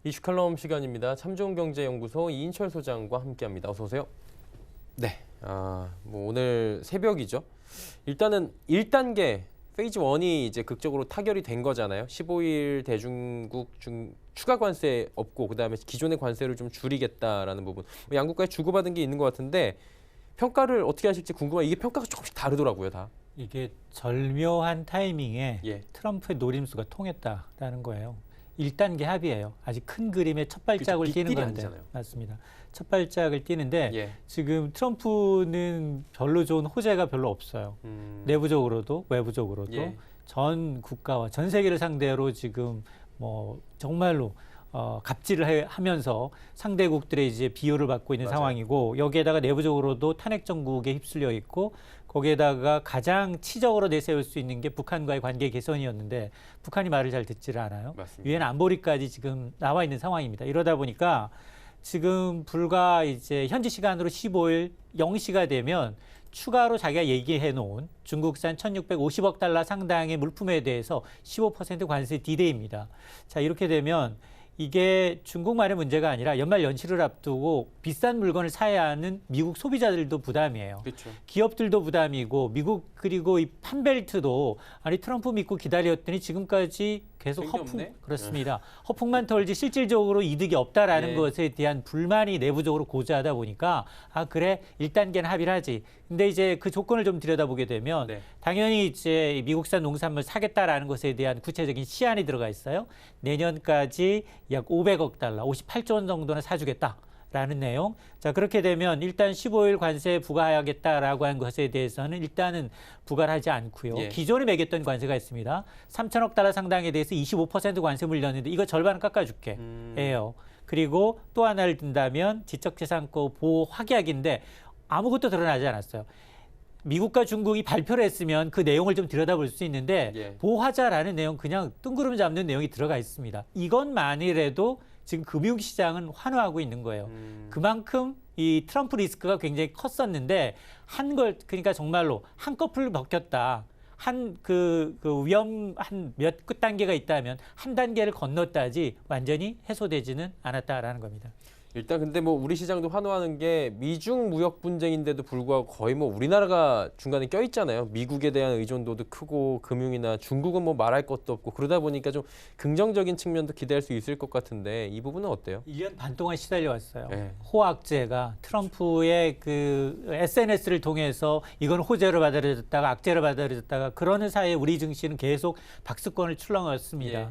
이슈 칼럼 시간입니다. 참좋은경제연구소 이인철 소장과 함께합니다. 어서 오세요. 네, 뭐 오늘 새벽이죠. 일단은 1단계 페이즈 1이 이제 극적으로 타결이 된 거잖아요. 15일 대중국 추가 관세 없고 그다음에 기존의 관세를 좀 줄이겠다라는 부분. 양국과의 주고받은 게 있는 것 같은데 평가를 어떻게 하실지 궁금해요. 이게 평가가 조금씩 다르더라고요, 다. 이게 절묘한 타이밍에 예. 트럼프의 노림수가 통했다라는 거예요. 1단계 합의예요. 아직 큰 그림의 첫 발짝을 띄는 건데. 아니잖아요. 맞습니다. 첫 발짝을 띄는데 예. 지금 트럼프는 별로 좋은 호재가 별로 없어요. 내부적으로도 외부적으로도 예. 전 국가와 전 세계를 상대로 지금 뭐 정말로 갑질을 하면서 상대국들의 이제 비호를 받고 있는 맞아요. 상황이고 여기에다가 내부적으로도 탄핵 정국에 휩쓸려 있고 거기에다가 가장 치적으로 내세울 수 있는 게 북한과의 관계 개선이었는데 북한이 말을 잘 듣지를 않아요. 맞습니다. 유엔 안보리까지 지금 나와 있는 상황입니다. 이러다 보니까 지금 불과 이제 현지 시간으로 15일 0시가 되면 추가로 자기가 얘기해 놓은 중국산 1,650억 달러 상당의 물품에 대해서 15% 관세 디데이입니다. 자, 이렇게 되면 이게 중국만의 문제가 아니라 연말 연시를 앞두고 비싼 물건을 사야 하는 미국 소비자들도 부담이에요. 그렇죠. 기업들도 부담이고 미국 그리고 이 판벨트도 아니 트럼프 믿고 기다렸더니 지금까지 계속 그렇습니다. 허풍만 털지 실질적으로 이득이 없다라는 예. 것에 대한 불만이 내부적으로 고조하다 보니까 그래 1단계는 합의를 하지. 근데 이제 그 조건을 좀 들여다보게 되면 네. 당연히 이제 미국산 농산물 사겠다라는 것에 대한 구체적인 시한이 들어가 있어요. 내년까지 약 500억 달러, 58조 원 정도는 사주겠다라는 내용. 자, 그렇게 되면 일단 15일 관세 부과하겠다라고 한 것에 대해서는 일단은 부과를 하지 않고요. 예. 기존에 매겼던 관세가 있습니다. 3천억 달러 상당에 대해서 25% 관세 물렸는데 이거 절반은 깎아줄게. 예요. 그리고 또 하나를 든다면 지적재산권 보호 확약인데 아무것도 드러나지 않았어요. 미국과 중국이 발표를 했으면 그 내용을 좀 들여다볼 수 있는데 예. 보호하자라는 내용 그냥 뜬구름 잡는 내용이 들어가 있습니다. 이것만이라도 지금 금융시장은 환호하고 있는 거예요. 그만큼 이 트럼프 리스크가 굉장히 컸었는데 그러니까 정말로 한꺼풀 벗겼다. 위험 한 몇 단계가 있다면 한 단계를 건넜다지 완전히 해소되지는 않았다라는 겁니다. 일단 근데 뭐 우리 시장도 환호하는 게 미중 무역 분쟁인데도 불구하고 거의 뭐 우리나라가 중간에 껴 있잖아요. 미국에 대한 의존도도 크고 금융이나 중국은 뭐 말할 것도 없고 그러다 보니까 좀 긍정적인 측면도 기대할 수 있을 것 같은데 이 부분은 어때요? 1년 반 동안 시달려 왔어요. 네. 호악제가 트럼프의 그 SNS를 통해서 이건 호재로 받아들여졌다가 악재로 받아들여졌다가 그러는 사이에 우리 증시는 계속 박스권을 출렁였습니다. 예.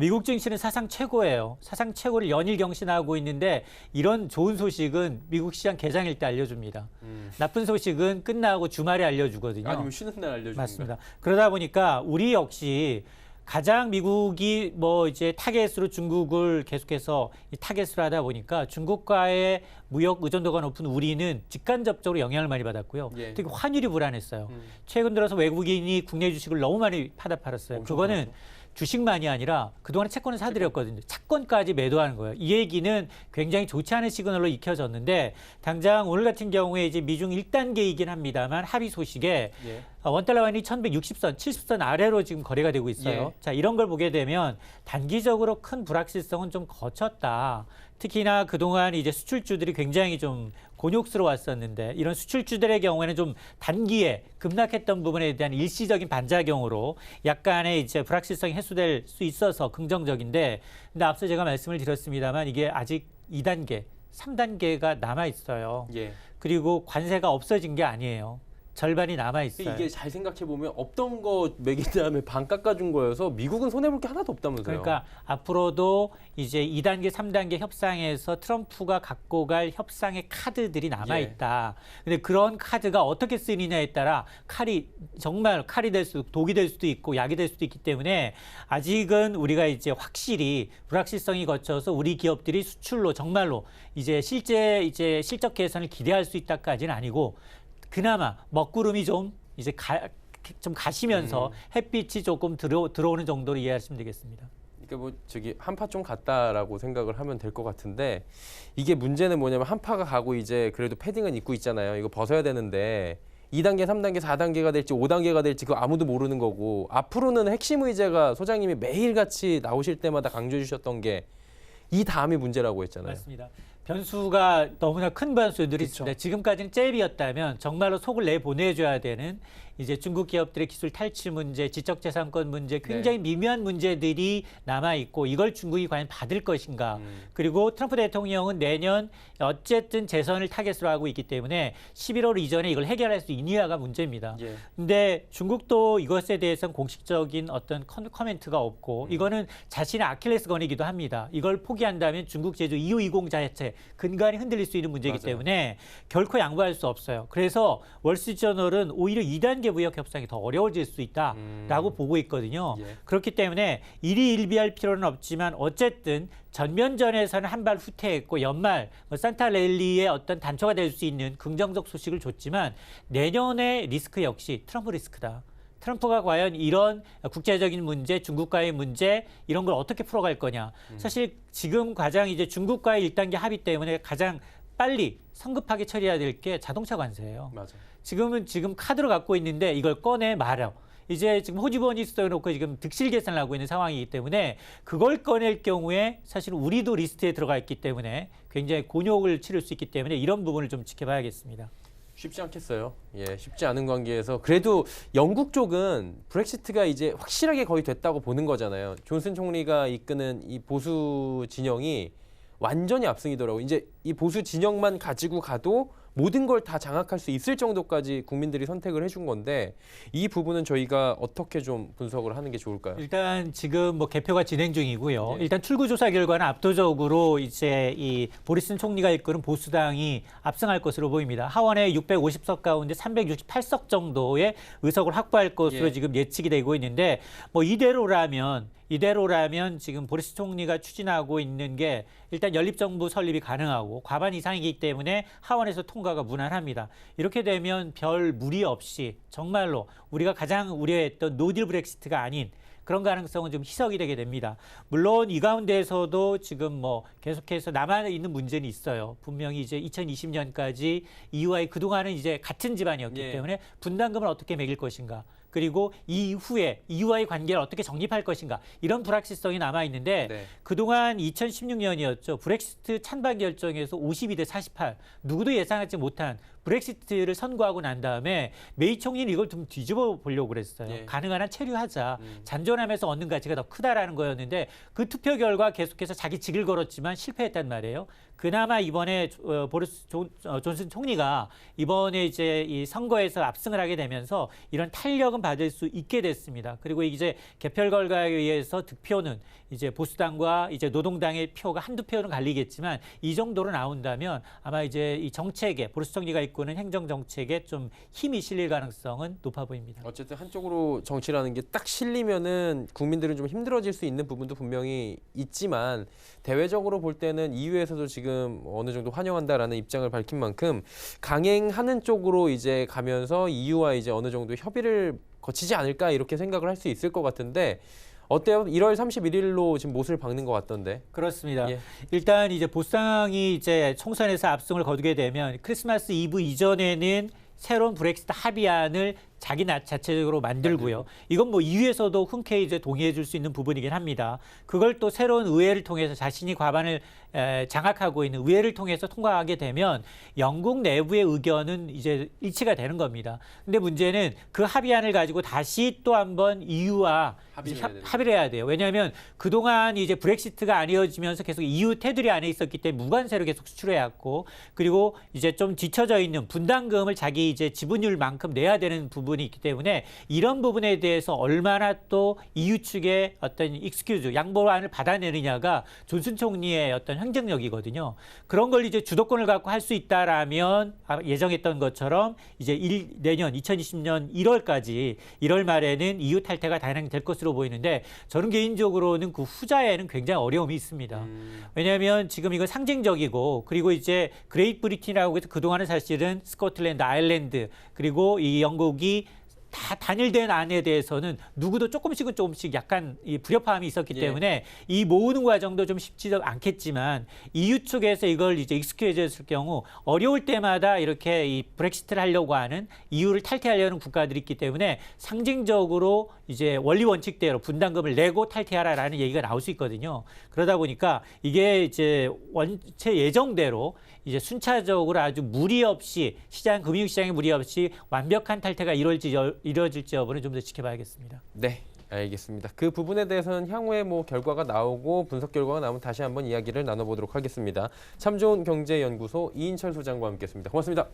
미국 증시는 사상 최고예요. 사상 최고를 연일 경신하고 있는데 이런 좋은 소식은 미국 시장 개장일 때 알려줍니다. 나쁜 소식은 끝나고 주말에 알려주거든요. 아니면 쉬는 날 알려주는 맞습니다. 그러다 보니까 우리 역시 가장 미국이 뭐 이제 타겟으로 중국을 계속해서 타겟으로 하다 보니까 중국과의 무역 의존도가 높은 우리는 직간접적으로 영향을 많이 받았고요. 예. 특히 환율이 불안했어요. 최근 들어서 외국인이 국내 주식을 너무 많이 팔았어요. 그거는 주식만이 아니라 그동안에 채권을 사들였거든요. 채권까지 매도하는 거예요. 이 얘기는 굉장히 좋지 않은 시그널로 익혀졌는데 당장 오늘 같은 경우에 이제 미중 1단계이긴 합니다만 합의 소식에 예. 원달러 환율이 1160선, 70선 아래로 지금 거래가 되고 있어요. 예. 자, 이런 걸 보게 되면 단기적으로 큰 불확실성은 좀 거쳤다. 특히나 그동안 이제 수출주들이 굉장히 좀 곤욕스러웠었는데 이런 수출주들의 경우에는 좀 단기에 급락했던 부분에 대한 일시적인 반작용으로 약간의 이제 불확실성이 해소될 수 있어서 긍정적인데 근데 앞서 제가 말씀을 드렸습니다만 이게 아직 2단계, 3단계가 남아 있어요. 예. 그리고 관세가 없어진 게 아니에요. 절반이 남아 있어요. 이게 잘 생각해 보면 없던 거 매긴 다음에 반 깎아준 거여서 미국은 손해 볼 게 하나도 없다면서요. 그러니까 앞으로도 이제 2단계, 3단계 협상에서 트럼프가 갖고 갈 협상의 카드들이 남아 있다. 근데 그런 카드가 어떻게 쓰느냐에 따라 정말 칼이 될 수도 독이 될 수도 있고 약이 될 수도 있기 때문에 아직은 우리가 이제 확실히 불확실성이 거쳐서 우리 기업들이 수출로 정말로 이제 실적 개선을 기대할 수 있다까지는 아니고 그나마 먹구름이 좀 이제 좀 가시면서 햇빛이 조금 들어오는 정도로 이해하시면 되겠습니다. 그러니까 뭐 한파 좀 갔다라고 생각을 하면 될 것 같은데 이게 문제는 뭐냐면 한파가 가고 이제 그래도 패딩은 입고 있잖아요. 이거 벗어야 되는데 2단계, 3단계, 4단계가 될지 5단계가 될지 그거 아무도 모르는 거고 앞으로는 핵심 의제가 소장님이 매일같이 나오실 때마다 강조해 주셨던 게 이 다음이 문제라고 했잖아요. 맞습니다. 변수가 너무나 큰 변수들이 있습니다. 지금까지는 잽이었다면 정말로 속을 내보내줘야 되는 이제 중국 기업들의 기술 탈취 문제, 지적재산권 문제, 굉장히 미묘한 문제들이 남아있고 이걸 중국이 과연 받을 것인가. 그리고 트럼프 대통령은 내년 어쨌든 재선을 타겟으로 하고 있기 때문에 11월 이전에 이걸 해결할 수 있느냐가 문제입니다. 근데 중국도 이것에 대해서는 공식적인 어떤 커멘트가 없고 이거는 자신의 아킬레스건이기도 합니다. 이걸 포기한다면 중국 제조 2520 자체 근간이 흔들릴 수 있는 문제이기 때문에 결코 양보할 수 없어요. 그래서 월스트리트저널은 오히려 2단계 무역 협상이 더 어려워질 수 있다라고 보고 있거든요. 그렇기 때문에 일희일비할 필요는 없지만 어쨌든 전면전에서는 한 발 후퇴했고 연말 산타랠리의 어떤 단초가 될 수 있는 긍정적 소식을 줬지만 내년의 리스크 역시 트럼프 리스크다. 트럼프가 과연 이런 국제적인 문제, 중국과의 문제 이런 걸 어떻게 풀어갈 거냐. 사실 지금 가장 이제 중국과의 1단계 합의 때문에 가장 빨리 성급하게 처리해야 될 게 자동차 관세예요. 맞아. 지금 카드로 갖고 있는데 이걸 꺼내 말아. 이제 지금 호주번이 써놓고 지금 득실 계산을 하고 있는 상황이기 때문에 그걸 꺼낼 경우에 사실 우리도 리스트에 들어가 있기 때문에 굉장히 곤욕을 치를 수 있기 때문에 이런 부분을 좀 지켜봐야겠습니다. 쉽지 않겠어요. 예, 쉽지 않은 관계에서 그래도 영국 쪽은 브렉시트가 이제 확실하게 거의 됐다고 보는 거잖아요. 존슨 총리가 이끄는 이 보수 진영이 완전히 압승이더라고요. 이제 이 보수 진영만 가지고 가도 모든 걸 다 장악할 수 있을 정도까지 국민들이 선택을 해준 건데 이 부분은 저희가 어떻게 좀 분석을 하는 게 좋을까요? 일단 지금 뭐 개표가 진행 중이고요. 일단 출구조사 결과는 압도적으로 이제 이 보리슨 총리가 이끄는 보수당이 압승할 것으로 보입니다. 하원에 650석 가운데 368석 정도의 의석을 확보할 것으로 지금 예측이 되고 있는데 뭐 이대로라면 지금 보리스 총리가 추진하고 있는 게 일단 연립정부 설립이 가능하고 과반 이상이기 때문에 하원에서 통과가 무난합니다. 이렇게 되면 별 무리 없이 정말로 우리가 가장 우려했던 노딜 브렉시트가 아닌 그런 가능성은 좀 희석이 되게 됩니다. 물론 이 가운데에서도 지금 뭐 계속해서 남아있는 문제는 있어요. 분명히 이제 2020년까지 EU와의 그동안은 이제 같은 집안이었기 때문에 분담금을 어떻게 매길 것인가. 그리고 이후에 EU와의 관계를 어떻게 정립할 것인가 이런 불확실성이 남아있는데 그동안 2016년이었죠. 브렉시트 찬반 결정에서 52대 48 누구도 예상하지 못한 브렉시트를 선고하고 난 다음에 메이 총리는 이걸 좀 뒤집어 보려고 그랬어요. 가능한 한 체류하자. 잔존하면서 얻는 가치가 더 크다라는 거였는데 그 투표 결과 계속해서 자기 직을 걸었지만 실패했단 말이에요. 그나마 이번에 보리스 존슨 총리가 이번에 이제 이 선거에서 압승을 하게 되면서 이런 탄력은 받을 수 있게 됐습니다. 그리고 이제 개표 결과에 의해서 득표는 이제 보수당과 이제 노동당의 표가 한두 표는 갈리겠지만 이 정도로 나온다면 아마 이제 이 정책에 보리스 총리가 이끄는 행정 정책에 좀 힘이 실릴 가능성은 높아 보입니다. 어쨌든 한쪽으로 정치라는 게 딱 실리면은 국민들은 좀 힘들어질 수 있는 부분도 분명히 있지만 대외적으로 볼 때는 EU에서도 지금 어느 정도 환영한다라는 입장을 밝힌 만큼 강행하는 쪽으로 이제 가면서 EU와 이제 어느 정도 협의를 거치지 않을까 이렇게 생각을 할 수 있을 것 같은데 어때요? 1월 31일로 지금 못을 박는 것 같던데. 그렇습니다. 일단 이제 보수당이 이제 총선에서 압승을 거두게 되면 크리스마스 이브 이전에는 새로운 브렉시트 합의안을 자기 자체적으로 만들고요. 이건 뭐 EU에서도 흔쾌히 이제 동의해 줄 수 있는 부분이긴 합니다. 그걸 또 새로운 의회를 통해서 자신이 과반을 장악하고 있는 의회를 통해서 통과하게 되면 영국 내부의 의견은 이제 일치가 되는 겁니다. 근데 문제는 그 합의안을 가지고 다시 또 한번 EU와 합의를 해야 돼요. 왜냐하면 그동안 이제 브렉시트가 안 이어지면서 계속 EU 테두리 안에 있었기 때문에 무관세로 계속 수출해야 했고 그리고 이제 좀 뒤처져 있는 분담금을 자기 이제 지분율만큼 내야 되는 부분이 있기 때문에 이런 부분에 대해서 얼마나 또 EU 측의 어떤 양보안을 받아내느냐가 존슨 총리의 어떤 행정력이거든요. 그런 걸 이제 주도권을 갖고 할 수 있다라면 예정했던 것처럼 이제 내년 2020년 1월 말에는 EU 탈퇴가 단행될 것으로 보이는데 저는 개인적으로는 그 후자에는 굉장히 어려움이 있습니다. 왜냐하면 지금 이거 상징적이고 그리고 이제 그레이트 브리튼이라고 해서 그동안은 사실은 스코틀랜드, 아일랜드 그리고 이 영국이 다 단일된 안에 대해서는 누구도 조금씩 약간 이 불협화음이 있었기 예. 때문에 이 모으는 과정도 좀 쉽지도 않겠지만 EU 측에서 이걸 이제 익스큐즈했을 경우 어려울 때마다 이렇게 이 브렉시트를 하려고 하는 EU를 탈퇴하려는 국가들이 있기 때문에 상징적으로 이제 원리 원칙대로 분담금을 내고 탈퇴하라라는 얘기가 나올 수 있거든요. 그러다 보니까 이게 이제 원체 예정대로 이제 순차적으로 아주 무리 없이 금융시장에 무리 없이 완벽한 탈퇴가 이루어질지 여부는 좀 더 지켜봐야겠습니다. 네, 알겠습니다. 그 부분에 대해서는 향후에 뭐 결과가 나오고 분석 결과가 나오면 다시 한번 이야기를 나눠보도록 하겠습니다. 참 좋은 경제연구소 이인철 소장과 함께했습니다. 고맙습니다.